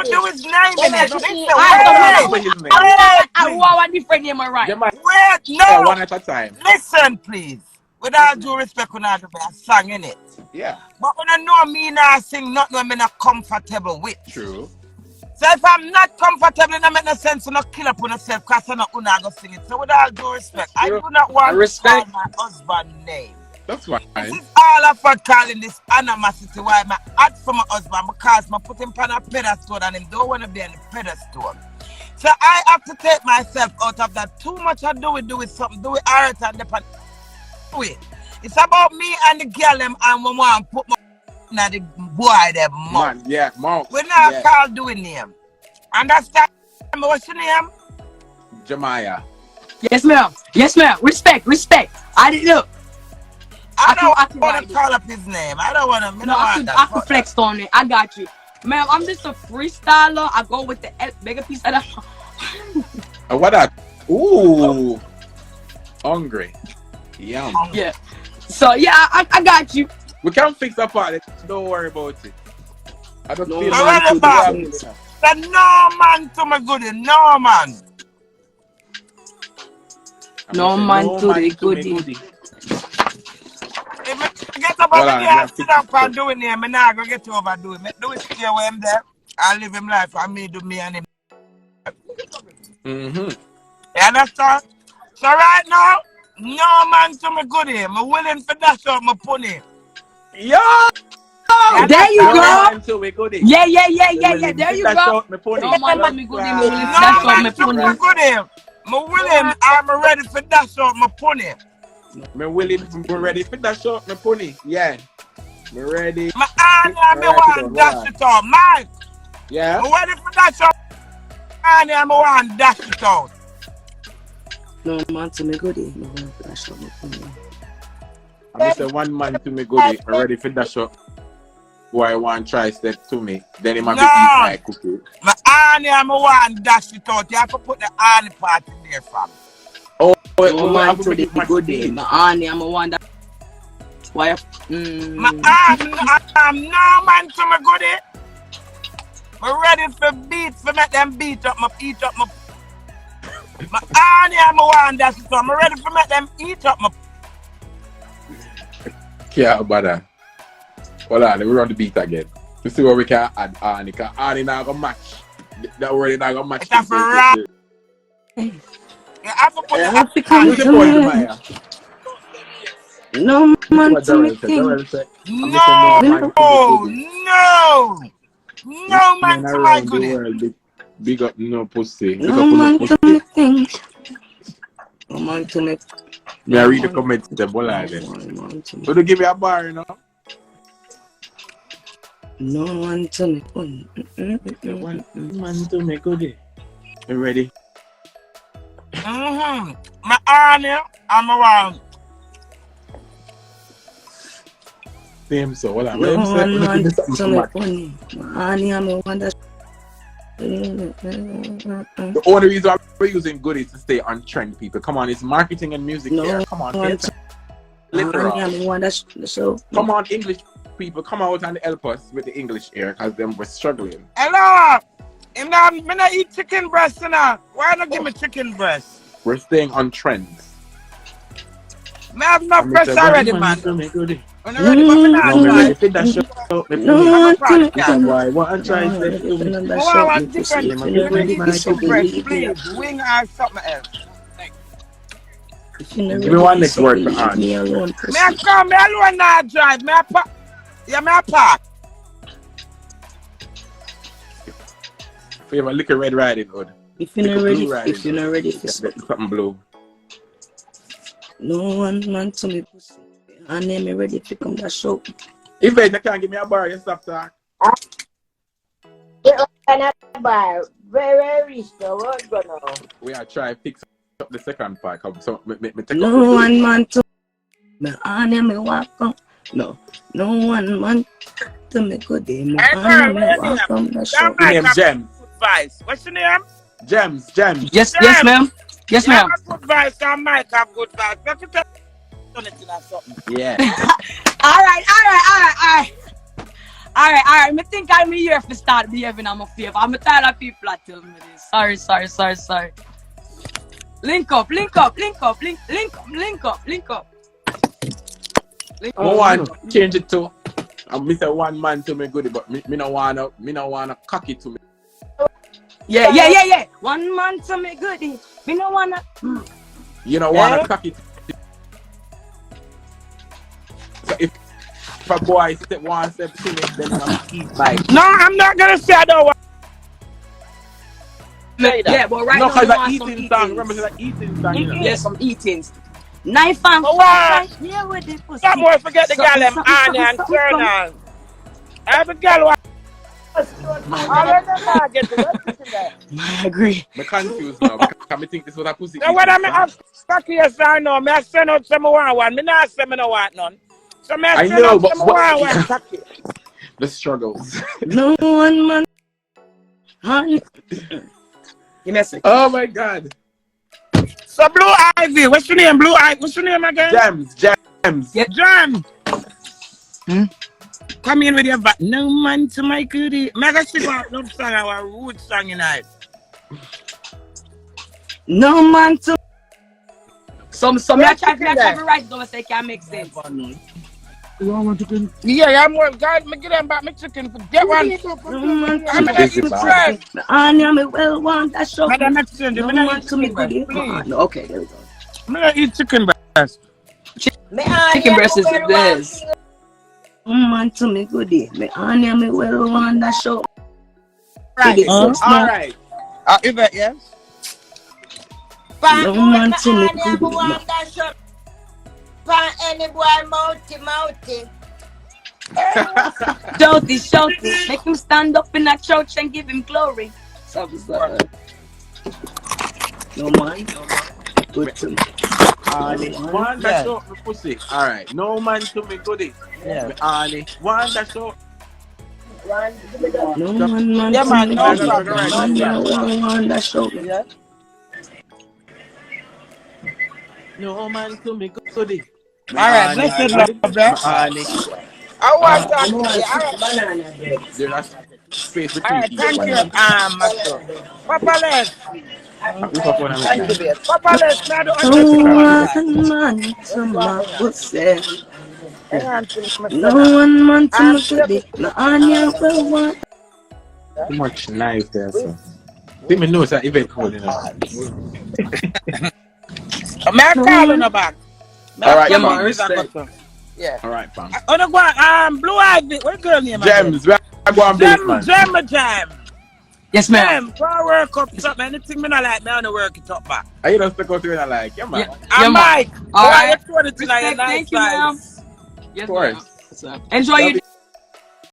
would do his name in it. Listen, I want a different name, right? Wait, no. One at a time. Listen, please. With all due respect, we not do a song in it. Yeah. But when I know me not sing nothing I'm not comfortable with. True. So if I'm not comfortable, it don't make no sense to not kill up on yourself because I'm not going to sing it. So with all due respect, I do not want to call my husband's name. That's fine. This is all of for calling this animosity why I add for my husband because I put him on a pedestal and him don't want to be on the pedestal. So I have to take myself out of that. Too much I do with something, do it alright and depend. It's about me and the girl them and we want to put my the boy them mouth. Man, yeah, mouth. We're not called doing name. Understand? What's your name? Jemiah. Yes, ma'am. Yes, ma'am. Respect. I didn't look. I don't want to call up his name. I don't want to. No, I can flex on it. I got you. Ma'am, I'm just a freestyler. I go with the bigger piece of the. What that? Ooh. Hungry. Yum. Yeah. So, yeah, I got you. We can fix that part. Don't worry about it. I don't feel no man to my goodie. No man. No man to the goodie. If I get up over there and sit up and do it here, I'm not going to get over do it. Do it here where I'm there. I live him life and me do me and him. You understand? So right now, no man to me goodie. I'm willing for dash out my pony. Yeah. There you go. Yeah. There you go. No man to me goodie. I'm willing to dash out my pony. I'm willing. I'm ready for dash out my pony. Me willing, me ready for that shot, me pony. Yeah. Me ready. My hand, me want dash it out, Mike. Yeah. Me ready for that shot. And me want dash it out. No man to me goodie. Me want to dash out my pony. I say one man to me goodie. Me ready for that shot. Boy, I want to try step to me. Then he might be eat my cookie. My hand, me want dash it out. You have to put the hand part in there, fam. No man to the goodie. My auntie, I'm a one that. Why? I'm no man to my goodie. I'm ready for beat, for make them beat up my. My auntie, I'm a one that. So I'm ready for make them eat up my. Yeah, brother. Hold on, let me run the beat again. To see what we can add Annie. Because Annie not going to match. That word not going to match. It's a rap. I have to put no man to me think. No man to my goodness. Big up no pussy. No man to me think. No man to me. May I read the comments to the bola then? So they give me a bar, you know? No man to me. One man to me goodie. You ready? My auntie, I'm around. Same so, hold on. No man to me funny. My auntie, I'm around. The only reason we're using goodies is to stay on trend, people. Come on, it's marketing and music here. Come on, literal. Come on, English people, come out and help us with the English here, because them we're struggling. Hello! I'm not eat chicken breast now. Why not give me chicken breast? We're staying on trends. I have no breast already, man. When I'm ready for me why? What I'm trying to do? I want different breast, please. Wing or something else. Give me one next word for Anne. Me I come, me alone not drive. Me I park. Yeah, me I park. We have a little Red Riding Hood. If you're not ready for something blue. No one man to me pussy. And then me ready to come that show. If you can't give me a bar, you stop talk. You open a bar. Very rich the word go now. We are trying to fix up the second part. So me take no one man to me and me walk on. No one man to me good day. Me and me walk on the show. Name Gems. What's your name? Gems. Yes, ma'am. Yes, ma'am. Good vibes, and Mike have good vibes. Yeah. All right. Alright. Me think I'm here to start behaving on my favor. I'm tired of people that tell me this. Sorry. Link up. I want to change it to I'm Mr. One Man to me goodie, but me no wanna cock it to me. Yeah. One man to me goodie. Me no wanna. You don't wanna cock it. So if a boy step one step to me, then I'm eat like. No, I'm not gonna say I don't want. Yeah, but right no, now because I it's want eating some song. Remember, it's an eating song. You know? Yeah, some eatings. Knife and Oh, fork right here with the pussy. Some boy forget the girl them Anya and Something. Colonel. Every girl want. I agree. I'm confused now because I think this was a pussy. So what I ask cocky yes or no, me I send out some one. Me not say me no want none. So me I send out some one cocky. The struggles. No one man. Honey. You message. Oh my God. So Blue Ivy, what's your name? Blue Ivy, what's your name again? Gems. Yeah, Jam. Come in with your back. No man to my goodie. Mega sing a love song, our root song tonight. No man to. Some I try to write down so it can make sense. Yeah, I'm more guys. Me get them back. Me chicken for get one. I'm gonna eat fresh. Anya me well want that show. Madam exchange. No man to me goodie. Okay, there we go. I'm gonna eat chicken breast. Chicken breast is the best. No man to me goodie. Me Anya me well want that show. Right. All right. Is that yes? No man to me goodie. Pan any boy mouthy. Shouty. Make him stand up in that church and give him glory. No man. Good to me. One that show me pussy. All right. No man to me goodie. Yeah. One that show. No man. Yeah, man. No one that show. Yeah. No man to me goodie. All right. Blessed love, bro. I want that. There's a space All between right. each Thank one. you, Master. Papa Les. Thank you, babe. Papa Les. Now No one man to my pussy. No one man to my goodie. No Anya will want. Too much knife there, so. Think me know it's an event holding on. I'm calling her back. All right, yeah. All right, fam. Blue Ivy. What girl name? Gems. Where I go and base, man. Jam. Yes, ma'am. Go work up something. Anything me not like, me I don't work it up back. Are you not stuck out to like? Yeah, man. I'm Mike. All right. Thank you, ma'am. Yes, of course. Enjoy your